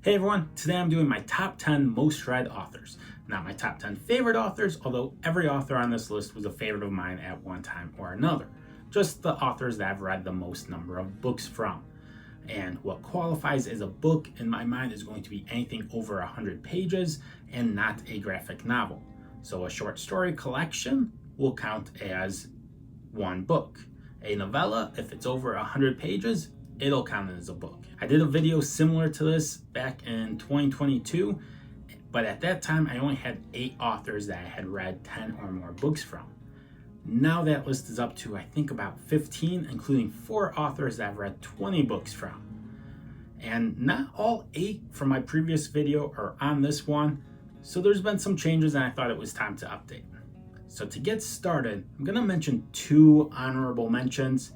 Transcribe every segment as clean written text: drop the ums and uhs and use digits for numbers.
Hey everyone, today I'm doing my top 10 most read authors. Not my top 10 favorite authors, although every author on this list was a favorite of mine at one time or another. Just the authors that I've read the most number of books from. And what qualifies as a book in my mind is going to be anything over 100 pages and not a graphic novel. So a short story collection will count as one book. A novella, if it's over 100 pages, it'll count as a book. I did a video similar to this back in 2022, but at that time I only had 8 authors that I had read 10 or more books from. Now that list is up to I think about 15, including 4 authors that I've read 20 books from. And not all 8 from my previous video are on this one, so there's been some changes and I thought it was time to update. So to get started, I'm going to mention 2 honorable mentions.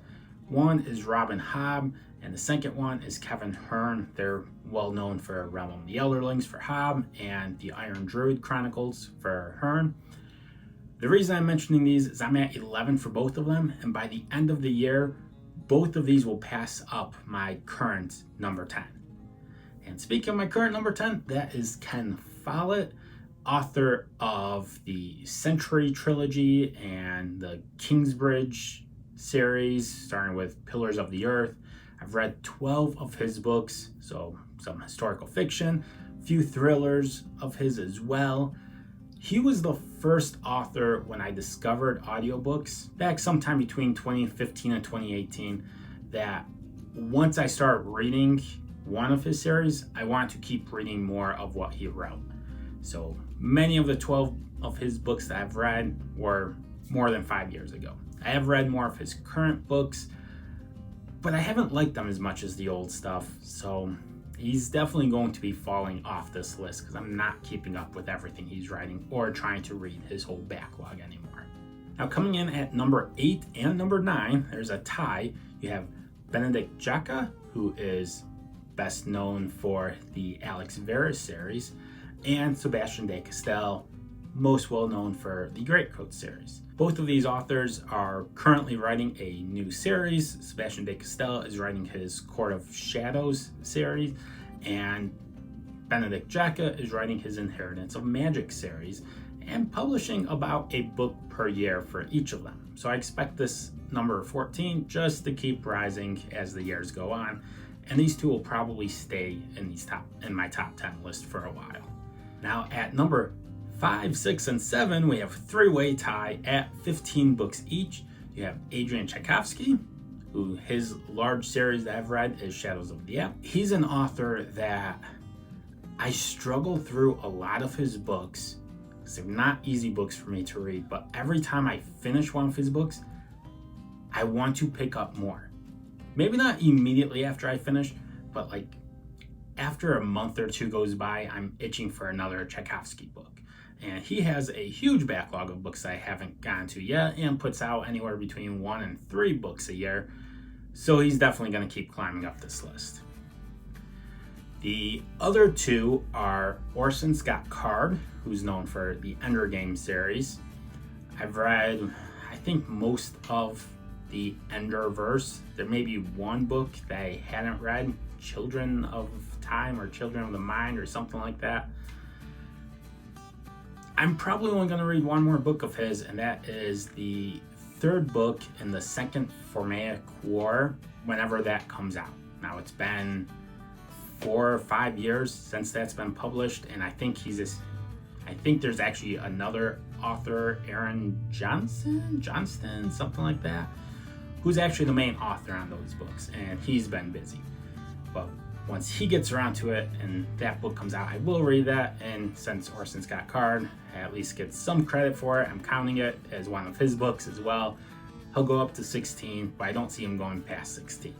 One is Robin Hobb, and the second one is Kevin Hearn. They're well known for Realm of the Elderlings for Hobb and the Iron Druid Chronicles for Hearn. The reason I'm mentioning these is I'm at 11 for both of them, and by the end of the year, both of these will pass up my current number 10. And speaking of my current number 10, that is Ken Follett, author of the Century Trilogy and the Kingsbridge series, starting with Pillars of the Earth. I've read 12 of his books, so some historical fiction, a few thrillers of his as well. He was the first author when I discovered audiobooks back sometime between 2015 and 2018 that once I started reading one of his series, I wanted to keep reading more of what he wrote. So many of the 12 of his books that I've read were more than 5 years ago. I have read more of his current books, but I haven't liked them as much as the old stuff, so he's definitely going to be falling off this list because I'm not keeping up with everything he's writing or trying to read his whole backlog anymore. Now coming in at number 8 and number 9, there's a tie. You have Benedict Jacka, who is best known for the Alex Verus series, and Sebastian de Castell, most well known for the Greatcoat series. Both of these authors are currently writing a new series. Sebastian de Castell is writing his Court of Shadows series, and Benedict Jacka is writing his Inheritance of Magic series and publishing about a book per year for each of them. So I expect this number 14 just to keep rising as the years go on, and these two will probably stay in my top 10 list for a while. Now at number 5, 6, and 7, we have a 3-way tie at 15 books each. You have Adrian Tchaikovsky, who his large series that I've read is Shadows of the App. He's an author that I struggle through a lot of his books because they're not easy books for me to read, but every time I finish one of his books, I want to pick up more. Maybe not immediately after I finish, but like after a month or 2 goes by, I'm itching for another Tchaikovsky book. And he has a huge backlog of books I haven't gotten to yet and puts out anywhere between 1 and 3 books a year. So he's definitely going to keep climbing up this list. The other 2 are Orson Scott Card, who's known for the Ender Game series. I've read, I think, most of the Enderverse. There may be one book that I hadn't read, Children of Time or Children of the Mind or something like that. I'm probably only going to read one more book of his, and that is the 3rd book in the Second Formaic War, whenever that comes out. Now it's been 4 or 5 years since that's been published, and I think there's actually another author, Aaron Johnston, something like that, who's actually the main author on those books, and he's been busy. But once he gets around to it and that book comes out, I will read that, and since Orson Scott Card at least gets some credit for it, I'm counting it as one of his books as well. He'll go up to 16, but I don't see him going past 16.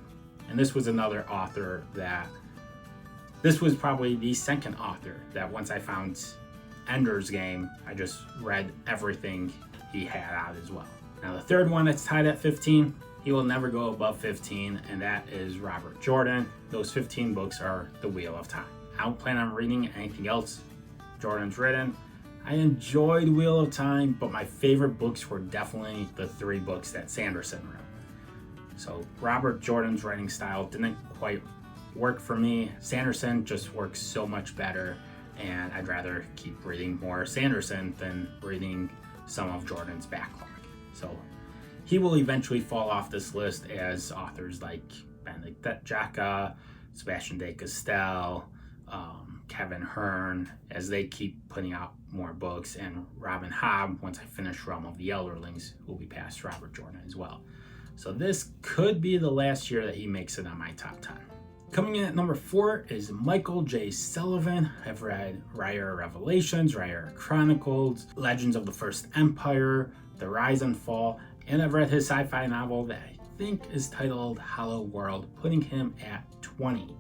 And this was another author this was probably the second author that once I found Ender's Game, I just read everything he had out as well. Now the 3rd one that's tied at 15, he will never go above 15, and that is Robert Jordan. Those 15 books are The Wheel of Time. I don't plan on reading anything else Jordan's written. I enjoyed Wheel of Time, but my favorite books were definitely the 3 books that Sanderson wrote. So Robert Jordan's writing style didn't quite work for me. Sanderson just works so much better, and I'd rather keep reading more Sanderson than reading some of Jordan's backlog. So he will eventually fall off this list as authors like Benedict Jacka, Sebastian de Castell, Kevin Hearn, as they keep putting out more books, and Robin Hobb, once I finish Realm of the Elderlings, will be past Robert Jordan as well. So this could be the last year that he makes it on my top 10. Coming in at number 4 is Michael J. Sullivan. I've read Raya Revelations, Raya Chronicles, Legends of the First Empire, The Rise and Fall, and I've read his sci-fi novel that I think is titled Hollow World, putting him at 20.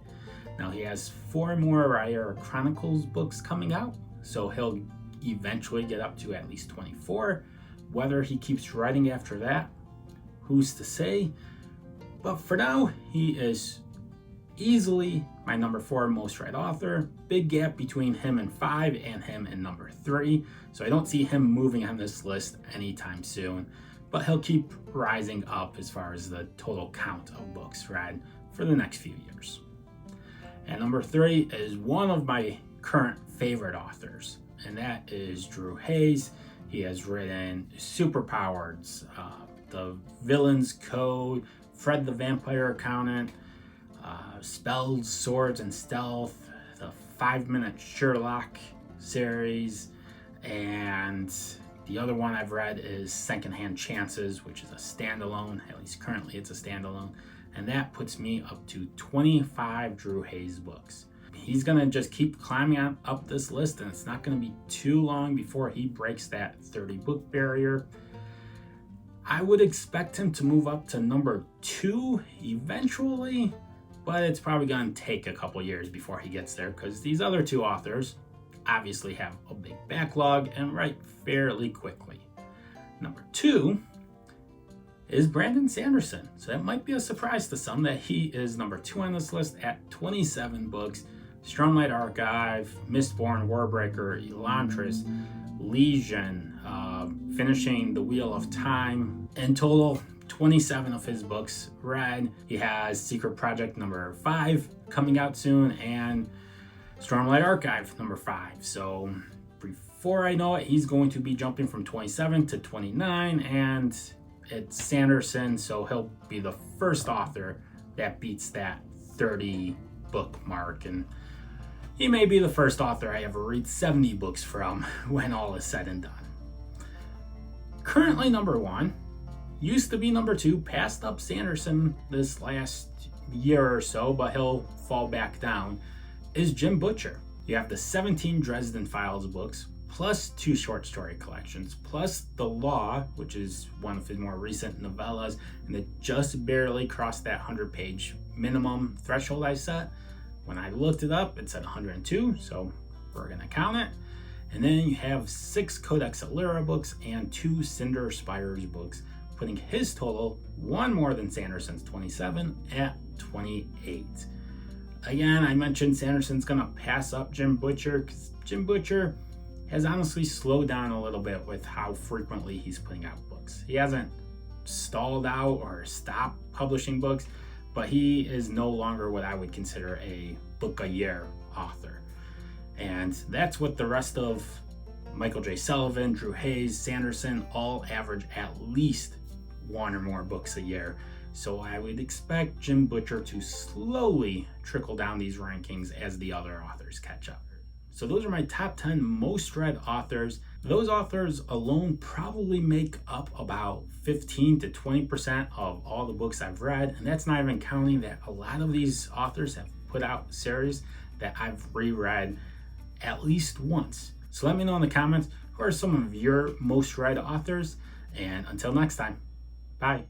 Now he has 4 more Raya Chronicles books coming out, so he'll eventually get up to at least 24. Whether he keeps writing after that, who's to say? But for now, he is easily my number 4 most read author. Big gap between him and 5 and him and number 3, so I don't see him moving on this list anytime soon, but he'll keep rising up as far as the total count of books read for the next few years. And number 3 is one of my current favorite authors, and that is Drew Hayes. He has written Superpowers, The Villain's Code, Fred the Vampire Accountant, Spells, Swords, and Stealth, the 5-Minute Sherlock series, and the other one I've read is Secondhand Chances, which is a standalone. At least currently it's a standalone. And that puts me up to 25 Drew Hayes books. He's going to just keep climbing up this list, and it's not going to be too long before he breaks that 30 book barrier. I would expect him to move up to number 2 eventually, but it's probably going to take a couple years before he gets there, because these other 2 authors obviously have a big backlog and write fairly quickly. Number 2 is Brandon Sanderson. So that might be a surprise to some that he is number 2 on this list at 27 books. Stormlight Archive, Mistborn, Warbreaker, Elantris, Legion, finishing The Wheel of Time. In total, 27 of his books read. He has Secret Project number 5 coming out soon, and Stormlight Archive number 5. So before I know it, he's going to be jumping from 27 to 29, and it's Sanderson, so he'll be the first author that beats that 30 book mark, and he may be the first author I ever read 70 books from when all is said and done. Currently number 1, used to be number 2, passed up Sanderson this last year or so, but he'll fall back down, is Jim Butcher. You have the 17 Dresden Files books, plus 2 short story collections, plus The Law, which is one of his more recent novellas, and it just barely crossed that 100-page minimum threshold I set. When I looked it up, it said 102, so we're gonna count it. And then you have 6 Codex Alera books and 2 Cinder Spires books, putting his total one more than Sanderson's 27 at 28. Again, I mentioned Sanderson's gonna pass up Jim Butcher, because Jim Butcher has honestly slowed down a little bit with how frequently he's putting out books. He hasn't stalled out or stopped publishing books, but he is no longer what I would consider a book a year author. And that's what the rest of Michael J. Sullivan, Drew Hayes, Sanderson all average at least 1 or more books a year. So I would expect Jim Butcher to slowly trickle down these rankings as the other authors catch up. So those are my top 10 most read authors. Those authors alone probably make up about 15 to 20% of all the books I've read. And that's not even counting that a lot of these authors have put out series that I've reread at least once. So let me know in the comments, who are some of your most read authors? And until next time, bye.